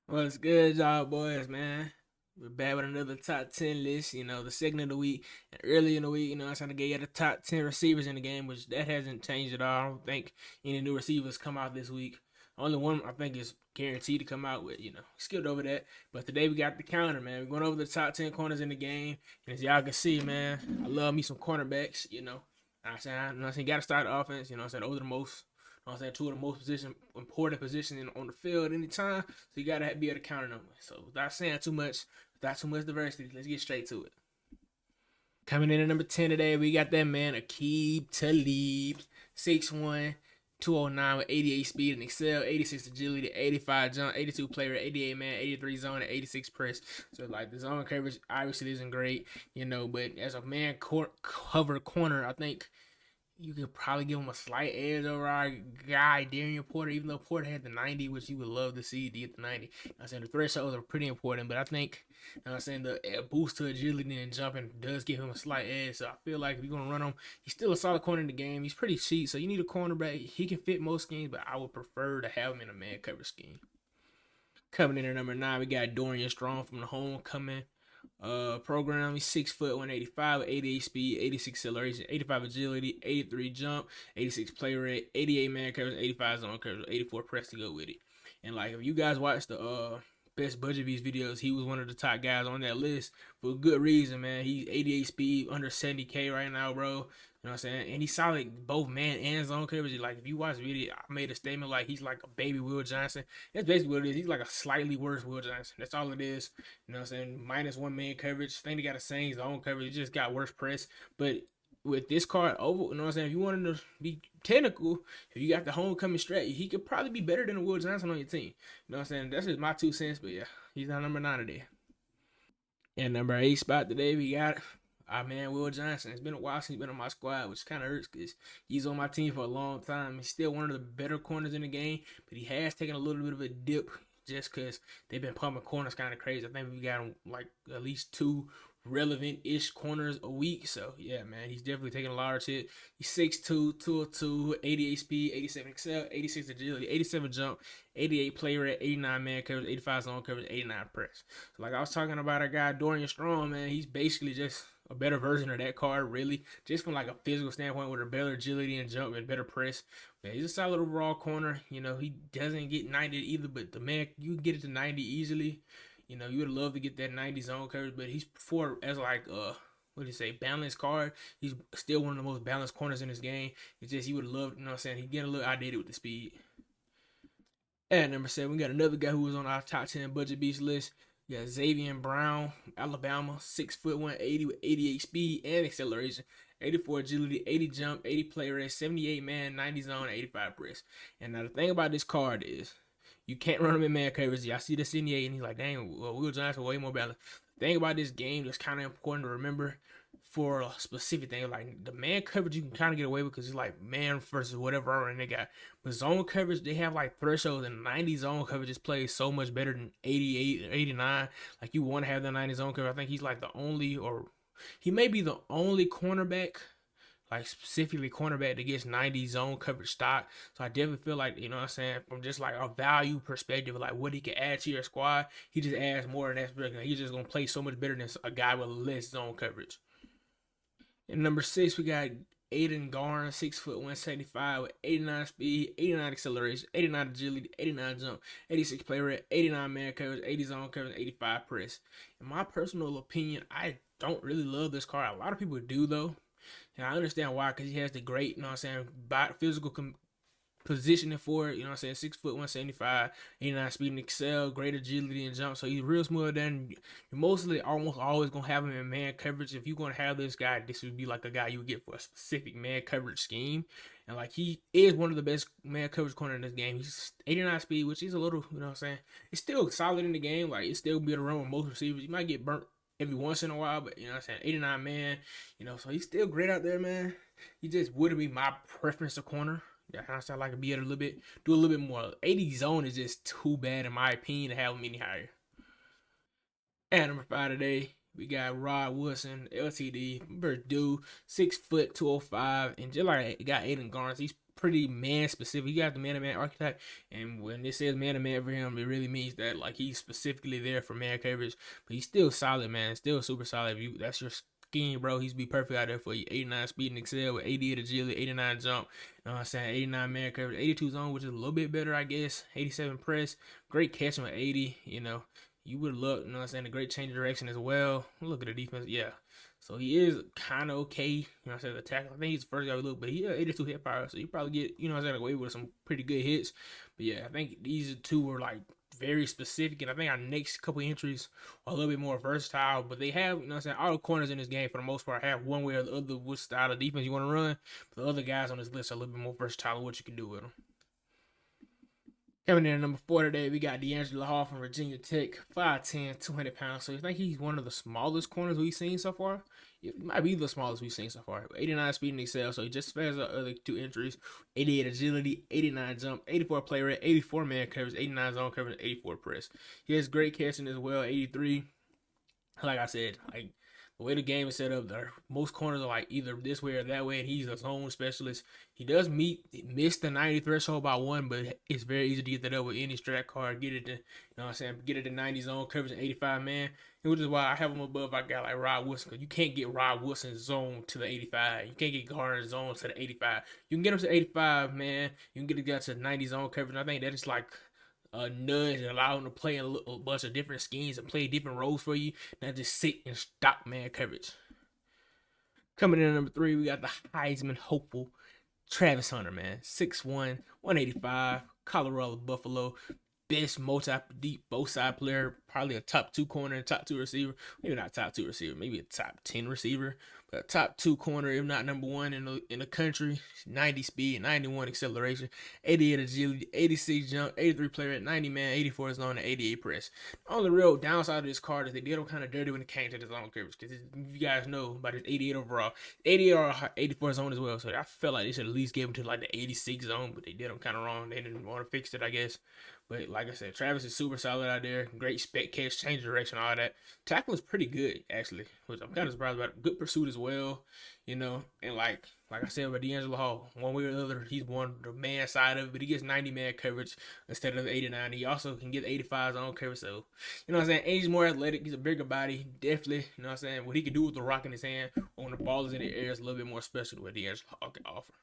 What's good, y'all boys, man? We're back with another top 10 list, the second of the week. And early in the week, I was trying to get you the top 10 receivers in the game, which that hasn't changed at all. I don't think any new receivers come out this week. Only one I think is guaranteed to come out with, skipped over that. But today we got the counter, man. We're going over the top 10 corners in the game. And as y'all can see, man, I love me some cornerbacks, I'm saying, got to start the offense, over the most. I'm saying two of the most important positions on the field anytime. So you gotta be able to counter them. So without saying too much, without too much diversity, let's get straight to it. Coming in at number 10 today, we got that man Aqib Talib, 6'1", 209 with 88 speed and excel, 86 agility, 85 jump, 82 player, 88 man, 83 zone, and 86 press. So like the zone coverage obviously isn't great, but as a man cover corner, I think you could probably give him a slight edge over our guy Darian Porter, even though Porter had the 90, which you would love to see to get the 90. I'm saying the thresholds are pretty important, but I think I'm saying the boost to agility and jumping does give him a slight edge. So I feel like if you're gonna run him, he's still a solid corner in the game. He's pretty cheap, so you need a cornerback. He can fit most schemes, but I would prefer to have him in a man cover scheme. Coming in at number 9, we got Dorian Strong from the Homecoming program. He's 6', 185 with 88 speed, 86 acceleration, 85 agility, 83 jump, 86 play rate, 88 man coverage, 85 zone coverage, 84 press to go with it. And like if you guys watch the best budget beats videos, he was one of the top guys on that list for good reason, man. He's 88 speed, under 70K right now, bro. You know what I'm saying? And he's solid both man and zone coverage. Like if you watch the video, I made a statement like he's like a baby Will Johnson. That's basically what it is. He's like a slightly worse Will Johnson. That's all it is. You know what I'm saying? -1 man coverage. I think they got a saying zone coverage. He just got worse press. But with this card over, you know what I'm saying? If you wanted to be technical, if you got the homecoming strat, he could probably be better than Will Johnson on your team. You know what I'm saying? That's just my 2 cents. But yeah, he's not number 9 today. And number 8 spot today, we got our man Will Johnson. It's been a while since he's been on my squad, which kind of hurts because he's on my team for a long time. He's still one of the better corners in the game, but he has taken a little bit of a dip just because they've been pumping corners kind of crazy. I think we got him like at least 2 relevant-ish corners a week. So, yeah, man, he's definitely taking a large hit. He's 6'2", 202, 88 speed, 87 excel, 86 agility, 87 jump, 88 play rate, 89 man coverage, 85 zone coverage, 89 press. So, like I was talking about our guy Dorian Strong, man, he's basically just a better version of that card, really, just from like a physical standpoint with a better agility and jump and better press. Man, he's a solid overall corner. He doesn't get 90 either, but the man, you can get it to 90 easily. You would love to get that 90 zone coverage, but he's for as like what do you say, balanced card. He's still one of the most balanced corners in this game. It's just you would love, you know what I'm saying, he's getting a little outdated with the speed. At number 7, we got another guy who was on our top 10 budget beast list. We got Xavier Brown, Alabama, 6', 180 with 88 speed and acceleration, 84 agility, 80 jump, 80 play rate, 78 man, 90 zone, 85 press. And now the thing about this card is you can't run him in man coverage. Y'all see the 78 and he's like, dang, well, Will Johnson way more balanced. The thing about this game that's kind of important to remember for a specific thing, like the man coverage you can kind of get away with because it's like man versus whatever and they got. But zone coverage, they have like thresholds, and 90 zone coverage is played so much better than 88 or 89. Like you want to have the 90 zone coverage. I think he's like the only, or he may be the only cornerback, like specifically cornerback that gets 90 zone coverage stock. So I definitely feel like, you know what I'm saying, from just like a value perspective, like what he can add to your squad, he just adds more than that. He's just gonna play so much better than a guy with less zone coverage. And number 6, we got Aiden Garn, 6', 175 with 89 speed, 89 acceleration, 89 agility, 89 jump, 86 play rate, 89 man coverage, 80 zone coverage, 85 press. In my personal opinion, I don't really love this card. A lot of people do though. And I understand why, because he has the great, you know what I'm saying, physical positioning for it. You know what I'm saying? 6', 175, 89 speed and excel, great agility and jump. So he's real smooth. Then you're mostly almost always gonna have him in man coverage. If you're gonna have this guy, this would be like a guy you would get for a specific man coverage scheme. And like he is one of the best man coverage corner in this game. He's 89 speed, which is a little, you know what I'm saying? It's still solid in the game. Like it's still be able to run with most receivers. You might get burnt every once in a while, but you know what I'm saying, 89 man, so he's still great out there, man. He just wouldn't be my preference to corner. Yeah, I sound like be able to do a little bit more. 80 zone is just too bad in my opinion to have him any higher. And number 5 today, we got Rod Woodson, LTD, Purdue, 6', 205, and just like got Aiden Garnes. He's pretty man specific. He got the man to man archetype, and when it says man to man for him, it really means that like he's specifically there for man coverage. But he's still solid, man. Still super solid. If you that's your scheme, bro, he's be perfect out there for you. 89 speed and excel with 88 agility, 89 jump. You know what I'm saying? 89 man coverage, 82 zone, which is a little bit better, I guess. 87 press, great catching with 80. You know, you would look. You know what I'm saying? A great change of direction as well. Look at the defense, yeah. So he is kind of okay. You know what I'm saying? The tackle. I think he's the first guy we look, but he had 82 hit power, so you probably get, you know what I'm saying, away with some pretty good hits. But yeah, I think these two were like very specific, and I think our next couple entries are a little bit more versatile. But they have, you know what I'm saying, all the corners in this game for the most part have one way or the other which style of defense you want to run. But the other guys on this list are a little bit more versatile in what you can do with them. Coming in at number 4 today, we got D'Angelo Hall from Virginia Tech, 5'10", 200 pounds. So I think he's one of the smallest corners we've seen so far. It might be the smallest we've seen so far. 89 speed and excel, so he just as the other two entries. 88 agility, 89 jump, 84 play rate, 84 man coverage, 89 zone coverage, 84 press. He has great catching as well, 83. Like I said, like the way the game is set up, most corners are like either this way or that way, and he's a zone specialist. He does miss the 90 threshold by one, but it's very easy to get that up with any strat card. Get it to, you know what I'm saying, get it to 90 zone coverage and 85 man. And which is why I have him above I got like Rod Wilson, because you can't get Rod Wilson's zone to the 85. You can't get Garner's zone to the 85. You can get him to 85, man. You can get a guy to 90 zone coverage. I think that is like a nudge and allow him to play a bunch of different schemes and play different roles for you, not just sit and stop man coverage. Coming in at number 3, we got the Heisman hopeful Travis Hunter, man. 6'1", 185, Colorado Buffalo. Best multi-deep both side player, probably a top 2 corner and top 2 receiver. Maybe not top 2 receiver, maybe a top 10 receiver, but a top 2 corner, if not number 1 in the country. 90 speed, 91 acceleration, 88 agility, 86 jump, 83 play rate, 90 man, 84 zone, and 88 press. The only real downside of this card is they did him kind of dirty when it came to the zone coverage, because you guys know about his 88 overall, 88 or 84 zone as well. So I felt like they should at least give him to like the 86 zone, but they did him kind of wrong. They didn't want to fix it, I guess. But like I said, Travis is super solid out there. Great spec catch, change direction, all that. Tackle is pretty good, actually, which I'm kind of surprised about. Good pursuit as well, you know. And like I said about D'Angelo Hall, one way or the other, he's on the man side of it, but he gets 90 man coverage instead of 89. He also can get 85 zone coverage. So, you know what I'm saying? And he's more athletic. He's a bigger body. Definitely, you know what I'm saying? What he can do with the rock in his hand when the ball is in the air is a little bit more special than what D'Angelo Hall can offer.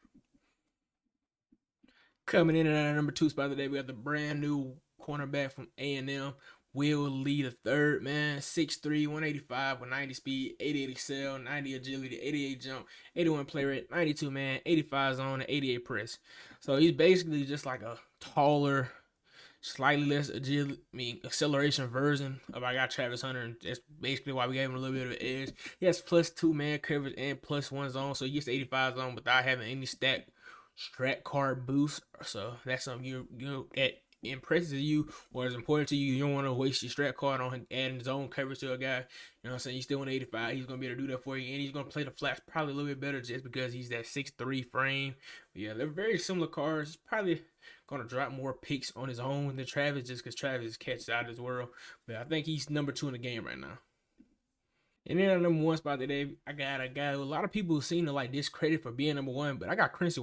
Coming in at our number 2 spot today, we got the brand new cornerback from A&M, Will Lee the third, man. 6'3", 185 with 90 speed, 88 excel, 90 agility, 88 jump, 81 play rate, 92 man, 85 zone, and 88 press. So he's basically just like a taller, slightly less acceleration version of our guy Travis Hunter, and that's basically why we gave him a little bit of an edge. He has plus 2 man coverage and plus 1 zone, so he gets 85 zone without having any strat card boost. So that's something you that impresses you or is important to you. You don't want to waste your strat card on adding zone coverage to a guy. You know what I'm saying? You still want 85. He's gonna be able to do that for you, and he's gonna play the flats probably a little bit better just because he's that 6'3" frame. But yeah, they're very similar cards. He's probably gonna drop more picks on his own than Travis just because Travis catches out of this world. But I think he's number 2 in the game right now. And then at number 1 spot today, I got a guy who a lot of people seem to like discredit for being number 1, but I got Quincy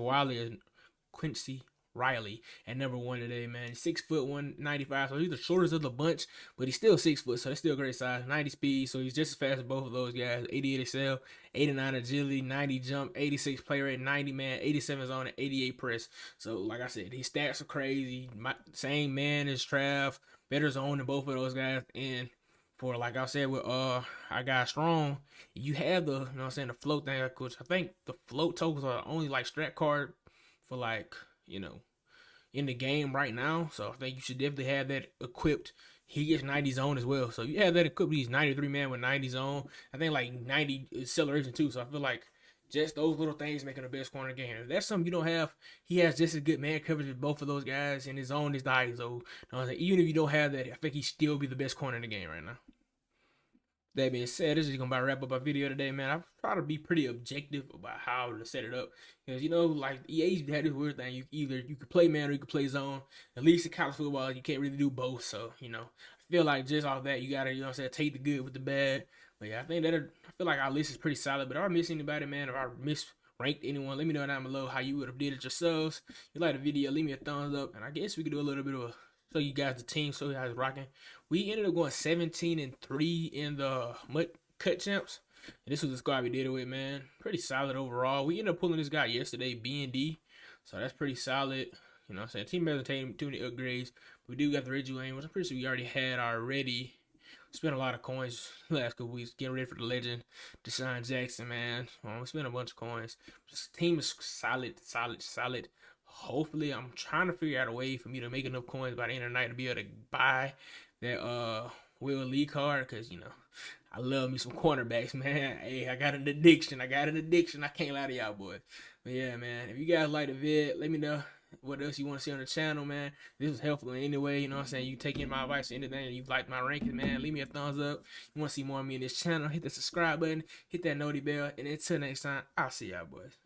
Riley at number 1 today, man. 6 foot 195, so he's the shortest of the bunch, but he's still 6 foot, so that's still a great size. 90 speed, so he's just as fast as both of those guys. 88 excel, 89 agility, 90 jump, 86 play rate, 90 man, 87 zone, and 88 press. So like I said, his stats are crazy. Same man as Trav, better zone than both of those guys, and for like I said with I got strong, you have the, you know what I'm saying, the float thing, which I think the float tokens are only like strat card for like, you know, in the game right now. So I think you should definitely have that equipped. He gets 90 zone as well. So you have that equipped. He's 93 man with 90 zone. I think like 90 acceleration too. So I feel like just those little things making the best corner in the game. If that's something you don't have, he has just as good man coverage as both of those guys, and his zone is 90. So you know, even if you don't have that, I think he still be the best corner in the game right now. That being said, this is gonna about wrap up our video today, man. I try to be pretty objective about how to set it up, because you know, like EA's had this weird thing. You could play man or you could play zone. At least in college football, you can't really do both. So you know, I feel like just off that, you gotta, you know what I'm saying, take the good with the bad. But yeah, I feel like our list is pretty solid. But if I miss anybody, man, if I miss ranked anyone, let me know down below how you would have did it yourselves. If you like the video, leave me a thumbs up, and I guess we could do a little bit of a show you guys the team, show you guys rocking. We ended up going 17-3 in the mud cut champs. And this was the squad we did it with, man. Pretty solid overall. We ended up pulling this guy yesterday, B&D. So that's pretty solid. You know what I'm saying? Team hasn't taken too many upgrades. We do got the Ridgeway Aim, which I'm pretty sure we already had already. Spent a lot of coins last couple weeks getting ready for the legend. Deshaun Jackson, man. We spent a bunch of coins. This team is solid, solid, solid. Hopefully, I'm trying to figure out a way for me to make enough coins by the end of the night to be able to buy that Will Lee card, because, you know, I love me some cornerbacks, man. Hey, I got an addiction. I can't lie to y'all, boys. But yeah, man, if you guys like the vid, let me know what else you want to see on the channel, man. This was helpful in any way, you know what I'm saying? You take in my advice or anything, and you like my ranking, man, leave me a thumbs up. You want to see more of me in this channel, hit the subscribe button, hit that noti bell, and until next time, I'll see y'all, boys.